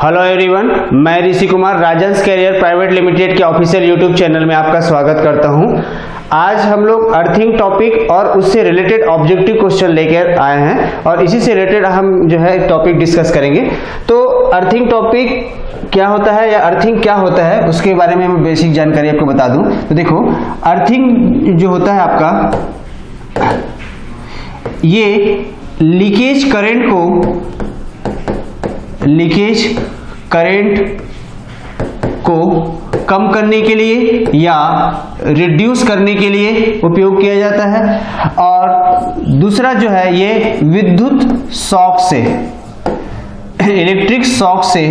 Hello everyone, मैं Rishi Kumar Rajans career private limited के official YouTube channel में आपका स्वागत करता हूं। आज हम लोग अर्थिंग टॉपिक और उससे रिलेटेड ऑब्जेक्टिव क्वेश्चन लेकर आए हैं और इसी से रिलेटेड हम जो है टॉपिक डिस्कस करेंगे। तो अर्थिंग टॉपिक क्या होता है या अर्थिंग क्या होता है उसके बारे में मैं बेसिक जानकारी आपको बता दूं। तो देखो, अर्थिंग जो होता है आपका, ये लीकेज करंट को कम करने के लिए या रिड्यूस करने के लिए उपयोग किया जाता है। और दूसरा जो है, ये विद्युत शॉक से, इलेक्ट्रिक शॉक से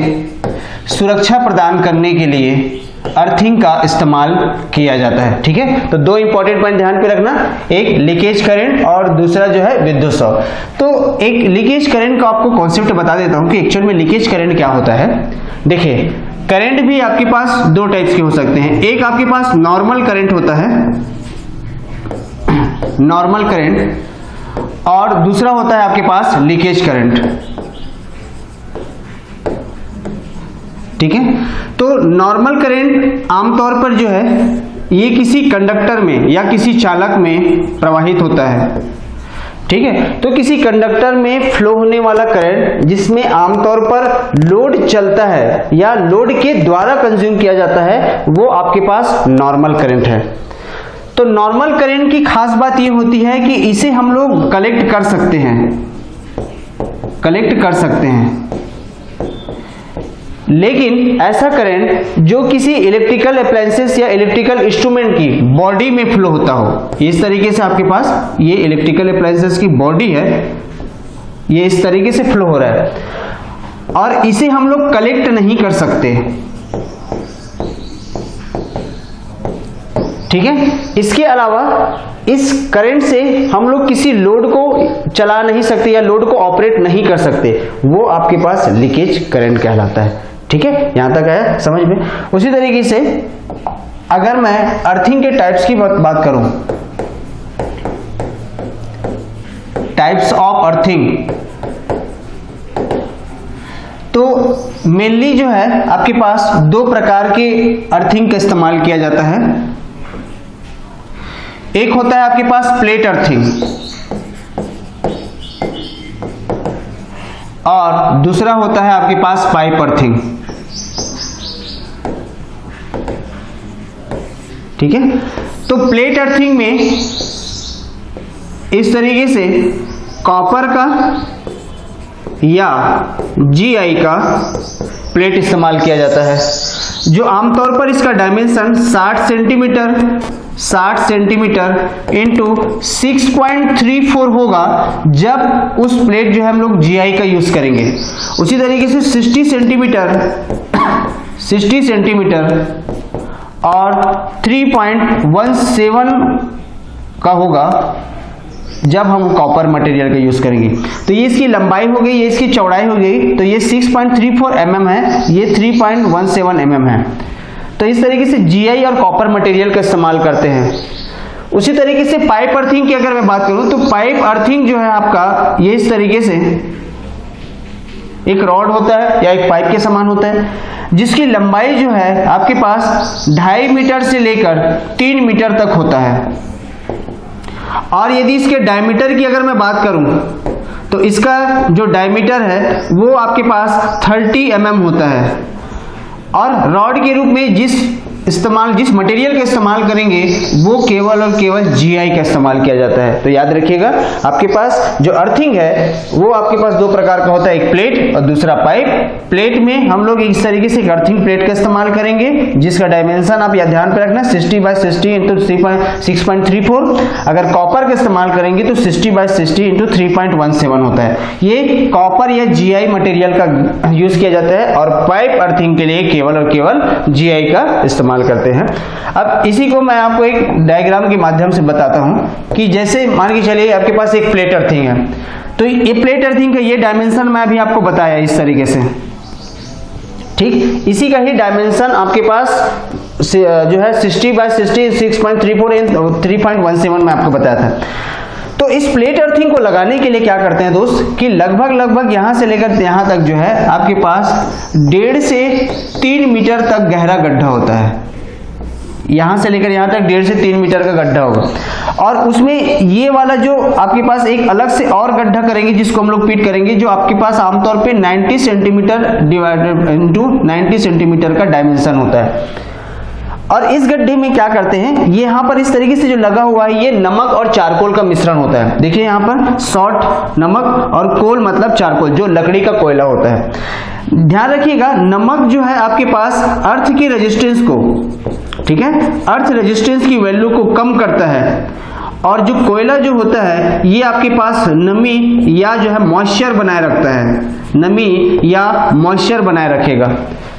सुरक्षा प्रदान करने के लिए अर्थिंग का इस्तेमाल किया जाता है। ठीक है, तो दो इंपॉर्टेंट पॉइंट ध्यान पे रखना, एक लीकेज करंट और दूसरा जो है विद्युत शॉक। तो एक लीकेज करंट का आपको कॉन्सेप्ट बता देता हूं कि एक्चुअल में लीकेज करंट क्या होता है। देखिए, करंट भी आपके पास दो टाइप्स के हो सकते हैं। एक आपके पास नॉर्मल करंट होता है, नॉर्मल करंट, और दूसरा होता है आपके पास लीकेज करंट। ठीक है, तो नॉर्मल करंट आमतौर पर जो है ये किसी कंडक्टर में या किसी चालक में प्रवाहित होता है। ठीक है, तो किसी कंडक्टर में फ्लो होने वाला करंट जिसमें आमतौर पर लोड चलता है या लोड के द्वारा कंज्यूम किया जाता है, वो आपके पास नॉर्मल करंट है। तो नॉर्मल करंट की खास बात ये होती है कि इसे हम लोग कलेक्ट कर सकते हैं, लेकिन ऐसा करंट जो किसी इलेक्ट्रिकल अप्लायंसेस या इलेक्ट्रिकल इंस्ट्रूमेंट की बॉडी में फ्लो होता हो, इस तरीके से आपके पास ये इलेक्ट्रिकल अप्लायंसेस की बॉडी है, ये इस तरीके से फ्लो हो रहा है और इसे हम लोग कलेक्ट नहीं कर सकते। ठीक है, इसके अलावा इस करंट से हम लोग किसी लोड को चला नहीं सकते या लोड को ऑपरेट नहीं कर सकते, वो आपके पास लीकेज करंट कहलाता है। ठीक है, यहां तक है समझ में। उसी तरीके से अगर मैं अर्थिंग के टाइप्स की बात करूं, टाइप्स ऑफ अर्थिंग, तो मेनली जो है आपके पास दो प्रकार के अर्थिंग का इस्तेमाल किया जाता है। एक होता है आपके पास प्लेट अर्थिंग और दूसरा होता है आपके पास पाइप अर्थिंग। ठीक है, तो प्लेट अर्थिंग में इस तरीके से कॉपर का या जीआई का प्लेट इस्तेमाल किया जाता है, जो आमतौर पर इसका डायमेंशन 60 सेंटीमीटर इंटू 6.34 होगा जब उस प्लेट जो है हम लोग जीआई का यूज करेंगे। उसी तरीके से 60 सेंटीमीटर और 3.17 का होगा जब हम कॉपर मटेरियल का यूज करेंगे। तो ये इसकी लंबाई हो गई, ये इसकी चौड़ाई हो गई, तो ये 6.34 mm है, ये 3.17 mm है। तो इस तरीके से जीआई और कॉपर मटेरियल का इस्तेमाल करते हैं। उसी तरीके से पाइप अर्थिंग की अगर मैं बात करूं, तो पाइप अर्थिंग जो है आपका, ये इस तरीके से एक रॉड होता है या एक पाइप के समान होता है, जिसकी लंबाई जो है आपके पास 2.5 मीटर से लेकर 3 मीटर तक होता है। और यदि इसके डायमीटर की अगर मैं बात करूं, तो इसका जो डायमीटर है वो आपके पास 30 mm होता है। और रॉड के रूप में जिस मटेरियल का इस्तेमाल करेंगे वो केवल और केवल जीआई का इस्तेमाल किया जाता है। तो याद रखिएगा, आपके पास जो अर्थिंग है वो आपके पास दो प्रकार का होता है, एक प्लेट और दूसरा पाइप। प्लेट में हम लोग इस तरीके से अर्थिंग प्लेट का इस्तेमाल करेंगे, जिसका डायमेंशन आप या ध्यान पे रखना 60/60 इंटू 6.34। अगर कॉपर का इस्तेमाल करेंगे तो 60/60 इंटू 3.17 होता है। ये कॉपर या जीआई मटेरियल का यूज किया जाता है और पाइप अर्थिंग के लिए केवल और केवल जीआई का इस्तेमाल करते हैं। अब इसी को मैं आपको एक डायग्राम के माध्यम से बताता हूं कि जैसे मान के चलिए आपके पास एक प्लेट अर्थिंग है, तो ये प्लेट अर्थिंग का ये डायमेंशन मैं अभी आपको बताया इस तरीके से। ठीक, इसी का ही डायमेंशन आपके पास जो है 60/60 6.34 3.17 में आपको बताया था। तो इस प्लेट अर्थिंग को लगाने के लिए क्या करते हैं दोस्त कि लगभग यहां से लेकर यहां तक जो है आपके पास 1.5 से 3 मीटर तक गहरा गड्ढा होता है। यहां से लेकर यहां तक 1.5 से 3 मीटर का गड्ढा होगा और उसमें ये वाला जो आपके पास एक अलग से और गड्ढा करेंगे जिसको हम लोग पीट करेंगे, जो आपके पास आमतौर पे 90 सेंटीमीटर डिवाइडेड इनटू 90 सेंटीमीटर का डायमेंशन होता है। और इस गड्ढे में क्या करते हैं, ये यहाँ पर इस तरीके से जो लगा हुआ है ये नमक और चारकोल का मिश्रण होता है। देखिए यहाँ पर सॉल्ट नमक और कोल मतलब चारकोल जो लकड़ी का कोयला होता है। ध्यान रखिएगा नमक जो है आपके पास अर्थ की रेजिस्टेंस को, ठीक है, अर्थ रेजिस्टेंस की वैल्यू को कम करता है और जो कोयला जो होता है ये आपके पास नमी या जो है मॉइस्चर बनाए रखता है, नमी या मॉइस्चर बनाए रखेगा।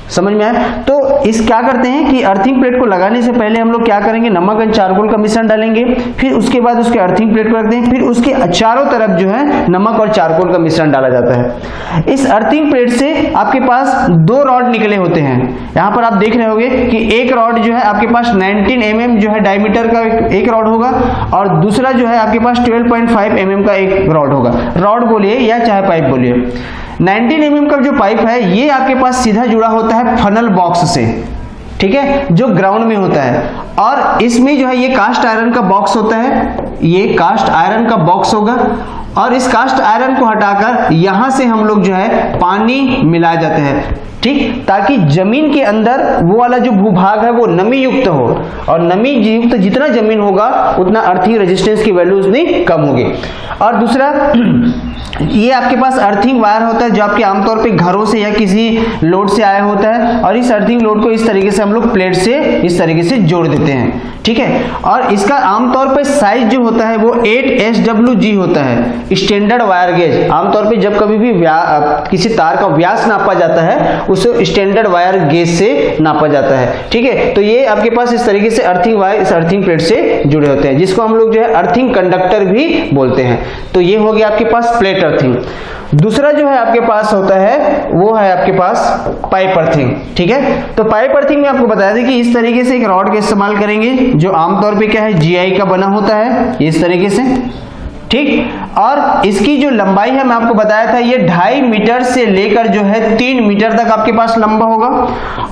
समझ में आया? तो इस क्या करते हैं कि अर्थिंग प्लेट को लगाने से पहले हम लोग क्या करेंगे, नमक और चारकोल का मिश्रण डालेंगे, फिर उसके बाद उसके अर्थिंग प्लेट को रखते हैं, फिर उसके चारों तरफ जो है नमक और चारकोल का मिश्रण डाला जाता है। इस अर्थिंग प्लेट से आपके पास 2 रॉड निकले होते हैं। यहाँ पर आप देख रहे होंगे कि एक रॉड जो है आपके पास 19 mm जो है डायमीटर का एक रॉड होगा और दूसरा जो है आपके पास 12.5 mm का एक रॉड होगा। रॉड बोलिए या चाहे पाइप बोलिए। 19 mm का जो पाइप है ये आपके पास सीधा जुड़ा होता है फनल बॉक्स से, ठीक है, जो ग्राउंड में होता है। और इसमें जो है ये कास्ट आयरन का बॉक्स होता है, ये कास्ट आयरन का बॉक्स होगा और इस कास्ट आयरन को हटाकर यहां से हम लोग जो है पानी मिलाए जाते हैं, ठीक, ताकि जमीन के अंदर वो वाला जो भूभाग है वो नमी युक्त हो और नमी युक्त जितना जमीन होगा उतना अर्थिंग रेजिस्टेंस की वैल्यू उतनी कम होगी। और दूसरा ये आपके पास अर्थिंग वायर होता है जो आपके आमतौर पे घरों से या किसी लोड से आया होता है और इस अर्थिंग लोड को इस तरीके से हम लोग प्लेट से इस तरीके से जोड़ देते हैं, ठीक है। और इसका आमतौर पे साइज जो होता है वो 8 SWG होता है, स्टैंडर्ड वायर गेज। आमतौर पे जब कभी भी किसी तार का व्यास नापा जाता है उसे स्टैंडर्ड वायर गेज से नापा जाता है, ठीक है। तो ये आपके पास इस तरीके से अर्थिंग वायर इस अर्थिंग प्लेट से जुड़े होते हैं जिसको हम लोग जो है अर्थिंग कंडक्टर भी बोलते हैं। तो ये हो गया आपके पास प्लेट अर्थिंग। दूसरा जो है आपके पास होता है वो है आपके पास पाइप अर्थिंग, ठीक है। तो पाइप अर्थिंग में आपको बताया था कि इस तरीके से एक रॉड का इस्तेमाल करेंगे जो आमतौर पे क्या है GI का बना होता है इस तरीके से, ठीक। और इसकी जो लंबाई है मैं आपको बताया था ये 2.5 मीटर से लेकर जो है 3 मीटर तक आपके पास लंबा होगा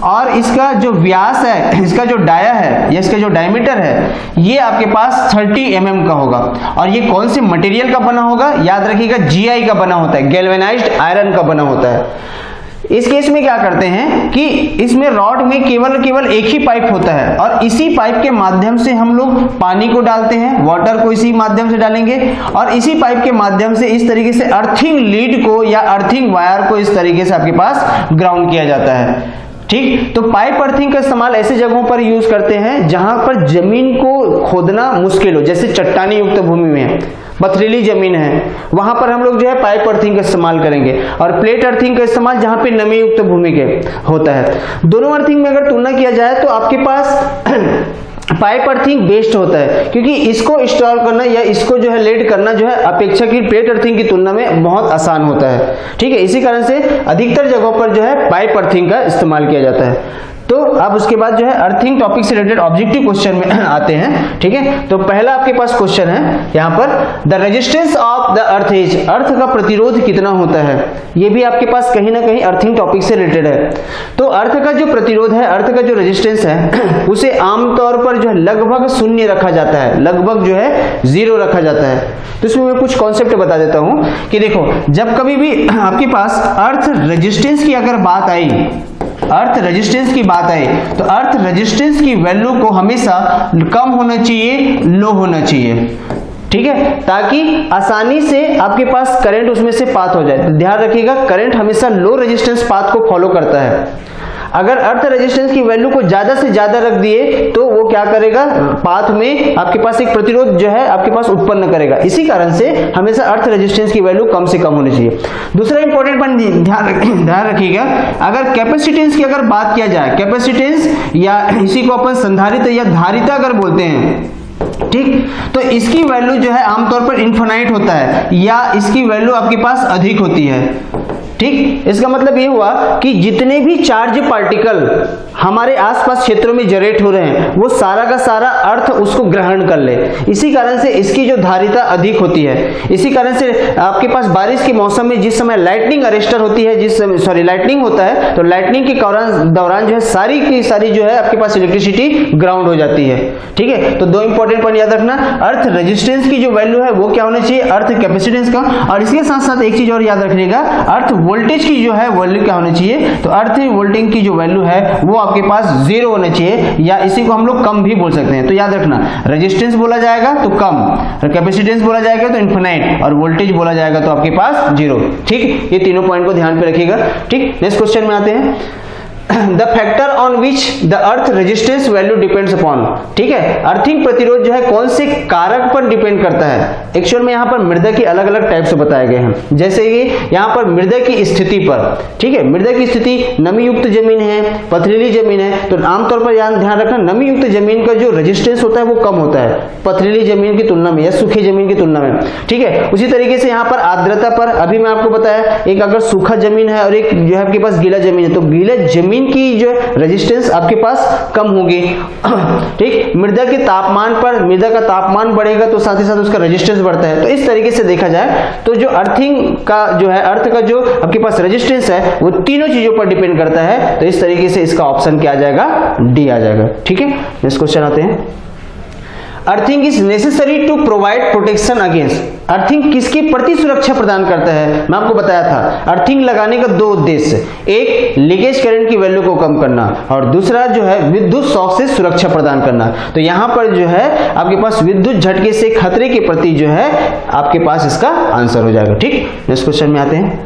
और इसका जो व्यास है, इसका जो डाया है या इसका जो डायमीटर है ये आपके पास 30 mm का होगा। और ये कौन से मटेरियल का बना होगा, याद रखिएगा GI का बना होता है, गैल्वेनाइज्ड आयरन का बना होता है। इस केस में क्या करते हैं कि इसमें रॉड में केवल एक ही पाइप होता है और इसी पाइप के माध्यम से हम लोग पानी को डालते हैं, वाटर को इसी माध्यम से डालेंगे और इसी पाइप के माध्यम से इस तरीके से अर्थिंग लीड को या अर्थिंग वायर को इस तरीके से आपके पास ग्राउंड किया जाता है, ठीक। तो पाइप अर्थिंग का इस्तेमाल ऐसे जगहों पर यूज करते हैं जहां पर जमीन को खोदना मुश्किल हो, जैसे चट्टानी युक्त भूमि में, पथरीली जमीन है, वहां पर हम लोग जो है पाइप अर्थिंग का इस्तेमाल करेंगे। और प्लेट अर्थिंग का इस्तेमाल जहां पे नमी युक्त भूमि के होता है। दोनों अर्थिंग में अगर तुलना किया जाए तो आपके पास पाइप अर्थिंग बेस्ट होता है क्योंकि इसको इंस्टॉल करना या इसको जो है लेड करना जो है अपेक्षाकृत प्लेट अर्थिंग की तुलना में बहुत आसान होता है, ठीक है। इसी कारण से अधिकतर जगहों पर जो है पाइप अर्थिंग का इस्तेमाल किया जाता है। तो अब उसके बाद जो है अर्थिंग टॉपिक से रिलेटेड ऑब्जेक्टिव क्वेश्चन में आते हैं, ठीक है। तो पहला आपके पास क्वेश्चन है यहाँ पर, the resistance of the earth is, earth का प्रतिरोध कितना होता है। ये भी आपके पास कहीं ना कहीं अर्थिंग टॉपिक से रिलेटेड है। तो अर्थ का जो प्रतिरोध है, अर्थ का जो रेजिस्टेंस है उसे आमतौर पर जो है लगभग 0 रखा जाता है, लगभग जो है 0 रखा जाता है। तो इसमें मैं कुछ कॉन्सेप्ट बता देता हूं कि देखो जब कभी भी आपके पास अर्थ रेजिस्टेंस की अगर बात आई, अर्थ रेजिस्टेंस की बात आई तो अर्थ रेजिस्टेंस की वैल्यू को हमेशा कम होना चाहिए, लो होना चाहिए, ठीक है, ताकि आसानी से आपके पास करंट उसमें से पास हो जाए। तो ध्यान रखिएगा करंट हमेशा लो रेजिस्टेंस पाथ को फॉलो करता है। अगर अर्थ रेजिस्टेंस की वैल्यू को ज्यादा से ज्यादा रख दिए तो वो क्या करेगा, पाथ में आपके पास एक प्रतिरोध जो है आपके पास उत्पन्न करेगा। इसी कारण से हमेशा अर्थ रेजिस्टेंस की वैल्यू कम से कम होनी चाहिए। दूसरा इंपॉर्टेंट पॉइंट ध्यान रखिएगा, अगर कैपेसिटेंस की अगर बात किया जाए, कैपेसिटेंस या इसी को अपन संधारित्र या धारिता अगर बोलते हैं, ठीक, तो इसकी वैल्यू जो है आमतौर पर इनफाइनाइट होता है या इसकी वैल्यू आपके पास अधिक होती है, ठीक, इसका मतलब ये हुआ कि जितने भी चार्ज पार्टिकल हमारे आसपास क्षेत्रों में जनरेट हो रहे हैं वो सारा का सारा अर्थ उसको ग्रहण कर ले। इसी कारण से इसकी जो धारिता अधिक होती है। इसी कारण से आपके पास बारिश के मौसम में जिस समय लाइटनिंग अरेस्टर होती है, जिस समय लाइटनिंग होता है, तो लाइटनिंग के दौरान जो है सारी की सारी जो है आपके पास इलेक्ट्रिसिटी ग्राउंड हो जाती है। ठीक है, तो दो इंपॉर्टेंट पॉइंट याद रखना, अर्थ रेजिस्टेंस की जो वैल्यू है वो क्या होना चाहिए, अर्थ कैपेसिटेंस का, और इसके साथ साथ एक चीज और याद रखिएगा, अर्थ वोल्टेज की जो है वैल्यू क्या होनी चाहिए, तो अर्थ वोल्टेज की जो वैल्यू है वो आपके पास 0 होना चाहिए, या इसी को हम लोग कम भी बोल सकते हैं। तो याद रखना, रेजिस्टेंस बोला जाएगा तो कम, कैपेसिटेंस बोला जाएगा तो इन्फिनाइट, और वोल्टेज बोला जाएगा तो आपके पास 0। ठीक, ये तीनों पॉइंट को ध्यान पे रखिएगा। ठीक, नेक्स्ट क्वेश्चन में आते हैं, the factor on which the earth resistance value depends upon. ठीक है, अर्थिंग प्रतिरोध जो है कौन से कारक पर डिपेंड करता है। एक्चुअल में यहाँ पर मृदा की अलग अलग टाइप से बताए गए हैं, जैसे कि यहाँ पर मृदा की स्थिति पर, ठीक है, मृदा की स्थिति नमी युक्त जमीन है, पथरीली जमीन है, तो आमतौर पर ध्यान रखना नमी युक्त जमीन का जो रेजिस्टेंस होता है वो कम होता है पथरीली जमीन की तुलना में या सूखी जमीन की तुलना में। ठीक है, उसी तरीके से यहाँ पर आर्द्रता पर, अभी मैं आपको बताया, एक अगर सूखा जमीन है और एक जो है आपके पास गीला जमीन है, तो गीला जमीन की जो रेजिस्टेंस आपके पास कम होगी। ठीक, मृदा के तापमान पर, मृदा का तापमान बढ़ेगा तो साथ ही साथ उसका रेजिस्टेंस बढ़ता है। तो इस तरीके से देखा जाए तो जो अर्थिंग का जो है, अर्थ का जो आपके पास रेजिस्टेंस है वो तीनों चीजों पर डिपेंड करता है। तो इस तरीके से इसका ऑप्शन क्या आ जाएगा, डी आ जाएगा। ठीक है, नेक्स्ट क्वेश्चन आते हैं, earthing is necessary to provide protection against. Earthing किसके प्रति सुरक्षा प्रदान करता है, मैं आपको बताया था, अर्थिंग लगाने का दो उद्देश्य, एक लीकेज करंट की वैल्यू को कम करना और दूसरा जो है विद्युत शॉक से सुरक्षा प्रदान करना। तो यहां पर जो है आपके पास विद्युत झटके से खतरे के प्रति जो है आपके पास इसका आंसर हो जाएगा। ठीक, नेक्स्ट क्वेश्चन में आते हैं,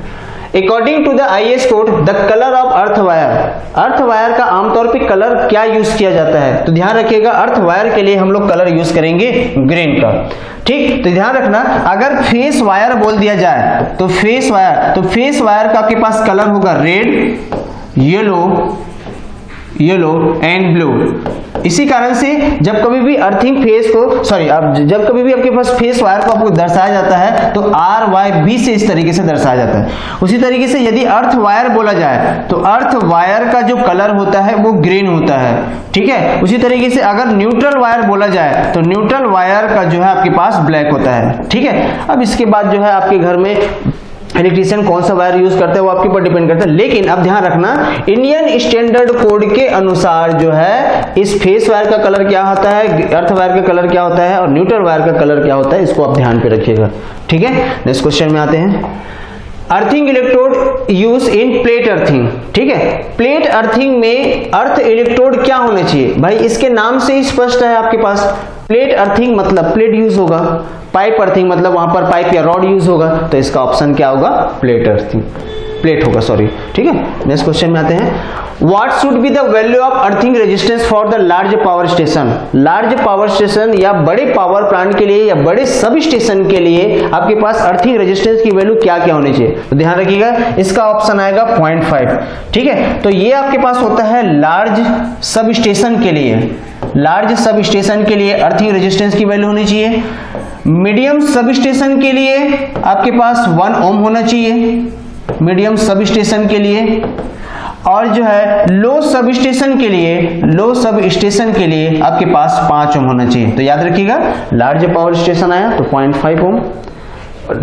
according to the IAS code the colour of earth wire. Earth wire का आमतौर पे कलर क्या यूज किया जाता है, तो ध्यान रखिएगा, अर्थ वायर के लिए हम लोग कलर यूज करेंगे ग्रीन का। ठीक, तो ध्यान रखना, अगर फेस वायर बोल दिया जाए तो फेस वायर का आपके पास कलर होगा रेड, येलो एंड ब्लू। इसी कारण से जब कभी भी अर्थिंग फेस को जब कभी भी आपके पास फेस वायर को आपको दर्शाया जाता है तो RYB से इस तरीके से दर्शाया जाता है। उसी तरीके से यदि अर्थ वायर बोला जाए तो अर्थ वायर का जो कलर होता है वो ग्रीन होता है। ठीक है, उसी तरीके से अगर न्यूट्रल वायर बोला जाए तो न्यूट्रल वायर का जो है आपके पास ब्लैक होता है। ठीक है, अब इसके बाद जो है आपके घर में इलेक्ट्रिशियन कौन सा वायर यूज करता है वो आपके ऊपर डिपेंड करता है। लेकिन अब ध्यान रखना, इंडियन स्टैंडर्ड कोड के अनुसार जो है इस फेस वायर का कलर क्या होता है, अर्थ वायर का कलर क्या होता है और न्यूट्रल वायर का कलर क्या होता है, इसको आप ध्यान पे रखिएगा। ठीक है, नेक्स्ट क्वेश्चन में आते हैं, earthing electrode use in plate earthing. ठीक है, प्लेट अर्थिंग में अर्थ इलेक्ट्रोड क्या होना चाहिए, भाई इसके नाम से ही स्पष्ट है आपके पास, प्लेट अर्थिंग मतलब प्लेट यूज होगा, पाइप अर्थिंग मतलब वहां पर पाइप या रॉड यूज होगा, तो इसका ऑप्शन क्या होगा, प्लेट होगा, सॉरी। ठीक है, नेक्स्ट क्वेश्चन में आते हैं, what should be the value of earthing resistance for the large power station. Large power station या बड़े पावर प्लांट के लिए या बड़े सब स्टेशन के लिए आपके पास अर्थिंग रेजिस्टेंस की वैल्यू क्या क्या होनी चाहिए, तो ध्यान रखिएगा, इसका ऑप्शन आएगा 0.5। ठीक है, तो ये आपके पास होता है लार्ज सब स्टेशन के लिए, लार्ज सब स्टेशन के लिए अर्थिंग रेजिस्टेंस की वैल्यू होनी चाहिए। मीडियम सब स्टेशन के लिए आपके पास 1 ओम होना चाहिए, मीडियम सब स्टेशन के लिए, और जो है लो सब स्टेशन के लिए आपके पास 5 ओम होना चाहिए। तो याद रखिएगा, लार्ज पावर स्टेशन आया तो 0.5 ओम,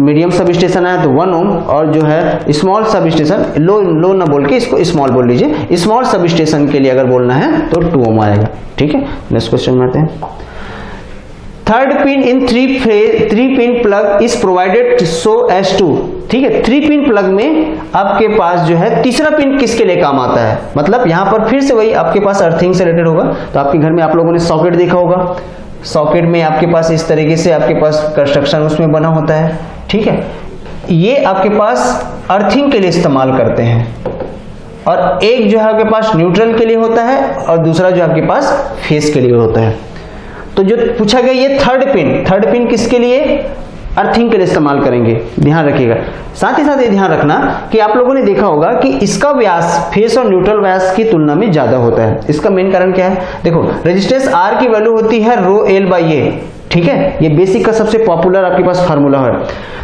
मीडियम सब स्टेशन आया तो 1 ओम, और जो है स्मॉल सब स्टेशन, लो ना बोल के इसको स्मॉल बोल लीजिए, स्मॉल सब स्टेशन के लिए अगर बोलना है तो 2 ओम आएगा। ठीक है, नेक्स्ट क्वेश्चन में आते हैं, third pin in 3 pin plug is provided so as to. ठीक है, 3 पिन प्लग में आपके पास जो है तीसरा पिन किसके लिए काम आता है, मतलब यहां पर फिर से वही आपके पास अर्थिंग से रिलेटेड होगा। तो आपके घर में आप लोगों ने सॉकेट देखा होगा, सॉकेट में आपके पास इस तरीके से आपके पास कंस्ट्रक्शन उसमें बना होता है। ठीक है, ये आपके पास अर्थिंग के लिए इस्तेमाल करते हैं, और एक जो है आपके पास न्यूट्रल के लिए होता है और दूसरा जो आपके पास फेस के लिए होता है। तो जो पूछा गया ये थर्ड पिन किसके लिए, अर्थिंग के लिए इस्तेमाल करेंगे, ध्यान रखिएगा। साथ ही साथ ये ध्यान रखना कि आप लोगों ने देखा होगा कि इसका व्यास फेस और न्यूट्रल व्यास की तुलना में ज्यादा होता है। इसका मेन कारण क्या है, देखो रेजिस्टेंस R की वैल्यू होती है ρL/A। ठीक है, ये बेसिक का सबसे पॉपुलर आपके पास फार्मूला है।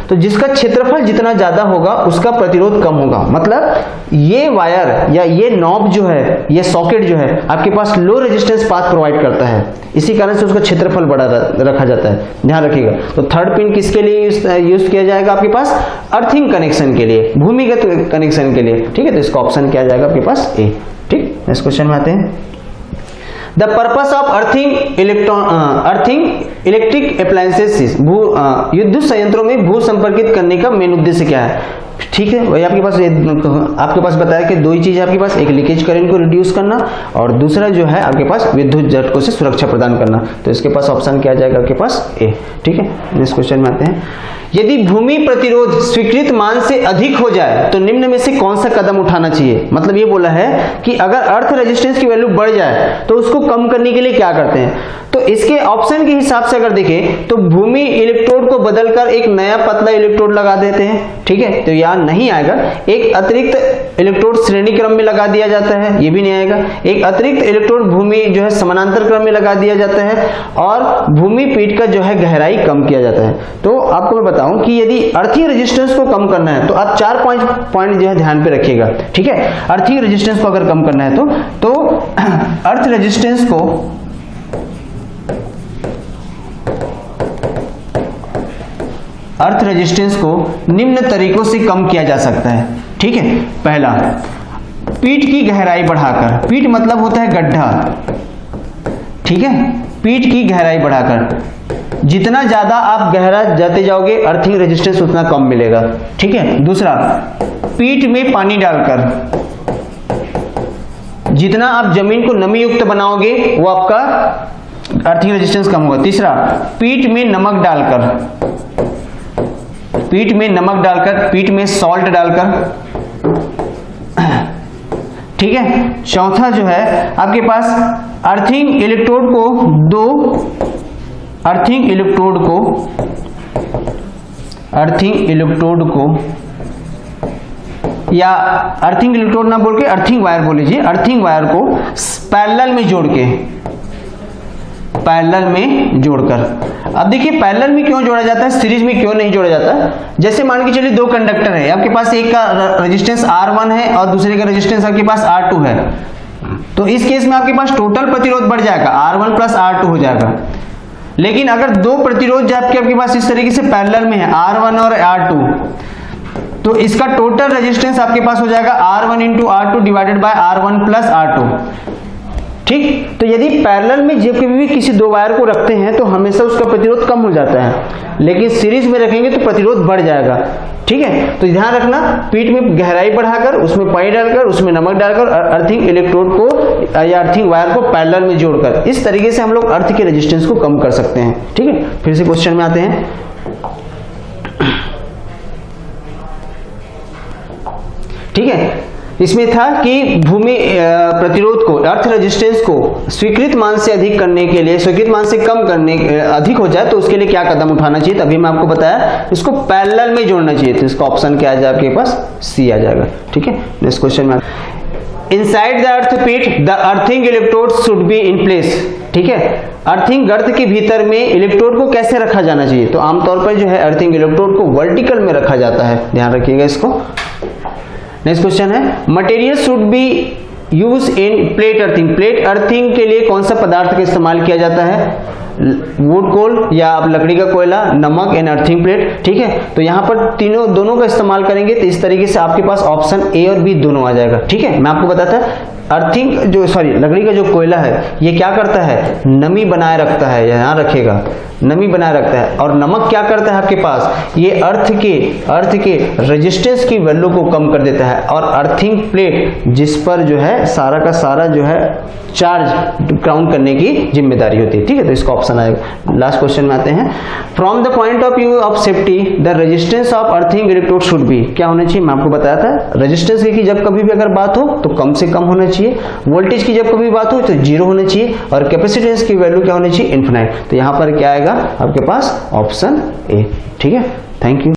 तो जिसका क्षेत्रफल जितना ज्यादा होगा उसका प्रतिरोध कम होगा। मतलब ये वायर या ये नॉब जो है, ये सॉकेट जो है आपके पास लो रेजिस्टेंस पाथ प्रोवाइड करता है, इसी कारण से उसका क्षेत्रफल बड़ा रखा जाता है, ध्यान रखिएगा। तो थर्ड पिन किसके लिए यूज किया जाएगा आपके पास? अर्थिंग कनेक्शन के लिए, भूमिगत कनेक्शन के लिए, ठीक है। तो इसका ऑप्शन क्या आ जाएगा आपके पास? ए। ठीक, नेक्स्ट क्वेश्चन में आते हैं। The purpose of earthing electric appliances, विद्युत संयंत्रों में भू संपर्कित करने का मेन उद्देश्य क्या है? ठीक है, वही आपके पास बताया कि दो ही चीज है आपके पास, एक लीकेज करंट को रिड्यूस करना और दूसरा जो है आपके पास विद्युत झटकों से सुरक्षा प्रदान करना। तो इसके पास ऑप्शन क्या आ जाएगा आपके पास? ए। ठीक है, नेक्स्ट क्वेश्चन में आते हैं। यदि भूमि प्रतिरोध स्वीकृत मान से अधिक हो जाए तो निम्न में से कौन सा कदम उठाना चाहिए? मतलब ये बोला है कि अगर अर्थ रेजिस्टेंस की वैल्यू बढ़ जाए तो उसको कम करने के लिए क्या करते हैं? तो इसके ऑप्शन के हिसाब से अगर देखें तो भूमि इलेक्ट्रोड को बदलकर एक नया पतला इलेक्ट्रोड लगा देते हैं, ठीक है, तो यहाँ नहीं आएगा। एक अतिरिक्त इलेक्ट्रोड श्रेणी क्रम में लगा दिया जाता है, ये भी नहीं आएगा। एक अतिरिक्त इलेक्ट्रोड भूमि जो है समानांतर क्रम में लगा दिया जाता है और भूमि पीठ का जो है गहराई कम किया जाता है। तो आपको मैं बताऊं कि यदि अर्थिंग रेजिस्टेंस को कम करना है तो आप 4 पॉइंट जो है ध्यान पे रखिएगा, ठीक है। अर्थिंग रेजिस्टेंस को अगर कम करना है तो अर्थ रेजिस्टेंस को निम्न तरीकों से कम किया जा सकता है, ठीक है। पहला, पीठ की गहराई बढ़ाकर, पीठ मतलब होता है गड्ढा, ठीक है, पीठ की गहराई बढ़ाकर, जितना ज्यादा आप गहरा जाते जाओगे अर्थिंग रेजिस्टेंस उतना कम मिलेगा, ठीक है। दूसरा, पीठ में पानी डालकर, जितना आप जमीन को नमी युक्त बनाओगे वो आपका अर्थिंग रेजिस्टेंस कम होगा। तीसरा, पीठ में नमक डालकर, पीठ में सॉल्ट डालकर, ठीक है। चौथा जो है आपके पास अर्थिंग इलेक्ट्रोड को या अर्थिंग इलेक्ट्रोड ना बोल के अर्थिंग वायर बोल लीजिए, अर्थिंग वायर को पैरेलल में जोड़कर। अब देखिए पैरेलल में क्यों जोड़ा जाता है, सीरीज में क्यों नहीं जोड़ा जाता? जैसे मान के चलिए दो कंडक्टर है, आपके पास एक का रेजिस्टेंस R1 है और दूसरे का रेजिस्टेंस आपके पास R2 है, तो इस केस में आपके पास टोटल प्रतिरोध बढ़ जाएगा, R1 प्लस R2 हो जाएगा। लेकिन अगर दो प्रतिरोध जो आपके पास इस तरीके से पैरेलल में है, R1 और R2, तो इसका टोटल रेजिस्टेंस आपके पास हो जाएगा R1 into R2 divided by R1 plus R2, ठीक। तो यदि पैरेलल में जब कभी भी किसी दो वायर को रखते हैं तो हमेशा उसका प्रतिरोध कम हो जाता है, लेकिन सीरीज में रखेंगे तो प्रतिरोध बढ़ जाएगा, ठीक है। तो ध्यान रखना, पीठ में गहराई बढ़ाकर, उसमें पानी डालकर, उसमें नमक डालकर अर्थिंग इलेक्ट्रोड को या अर्थिंग वायर को पैरेलल में जोड़कर, इस तरीके से हम लोग अर्थ के रेजिस्टेंस को कम कर सकते हैं, ठीक है। फिर से क्वेश्चन में आते हैं। ठीक है, इसमें था कि भूमि प्रतिरोध को, अर्थ रेजिस्टेंस को स्वीकृत मान से अधिक करने के लिए, स्वीकृत मान से कम करने, अधिक हो जाए तो उसके लिए क्या कदम उठाना चाहिए। तभी मैं आपको बताया इसको पैरेलल में जोड़ना चाहिए, तो इसका ऑप्शन क्या आ जाएगा आपके पास? सी आ जाएगा, ठीक है। नेक्स्ट क्वेश्चन में, इनसाइड द अर्थ पीट the earthing electrode should be in place, ठीक है। अर्थिंग गर्त के भीतर में इलेक्ट्रोड को कैसे रखा जाना चाहिए? तो आमतौर पर जो है अर्थिंग इलेक्ट्रोड को वर्टिकल में रखा जाता है, ध्यान रखिएगा इसको। नेक्स्ट क्वेश्चन है, material should be use in plate earthing, plate earthing के लिए कौन सा पदार्थ का इस्तेमाल किया जाता है? वुड कोल या आप लकड़ी का कोयला, नमक एंड अर्थिंग प्लेट, ठीक है। तो यहाँ पर दोनों का इस्तेमाल करेंगे तो इस तरीके से आपके पास ऑप्शन ए और बी दोनों आ जाएगा, ठीक है। मैं आपको बताता लकड़ी का जो कोयला है ये क्या करता है? नमी बनाए रखता है, यहाँ रखेगा, नमी बनाए रखता है। और नमक क्या करता है आपके पास? ये अर्थ के रेजिस्टेंस की वैल्यू को कम कर देता है। और अर्थिंग प्लेट जिस पर जो है सारा का सारा जो है चार्ज काउंट करने की जिम्मेदारी होती है, ठीक है। तो इसका ऑप्शन आएगा। लास्ट क्वेश्चन में आते हैं, from the point of view of safety the resistance of earthing electrode should be, क्या होना चाहिए? मैं आपको बताया था रेजिस्टेंस की जब कभी भी अगर बात हो तो कम से कम होना चाहिए, वोल्टेज की जब कभी बात हो तो 0 होना चाहिए, और कैपेसिटेंस की वैल्यू क्या होनी चाहिए? इनफिनाइट। तो यहां पर क्या आएगा आपके पास? ऑप्शन ए, ठीक है। Thank you.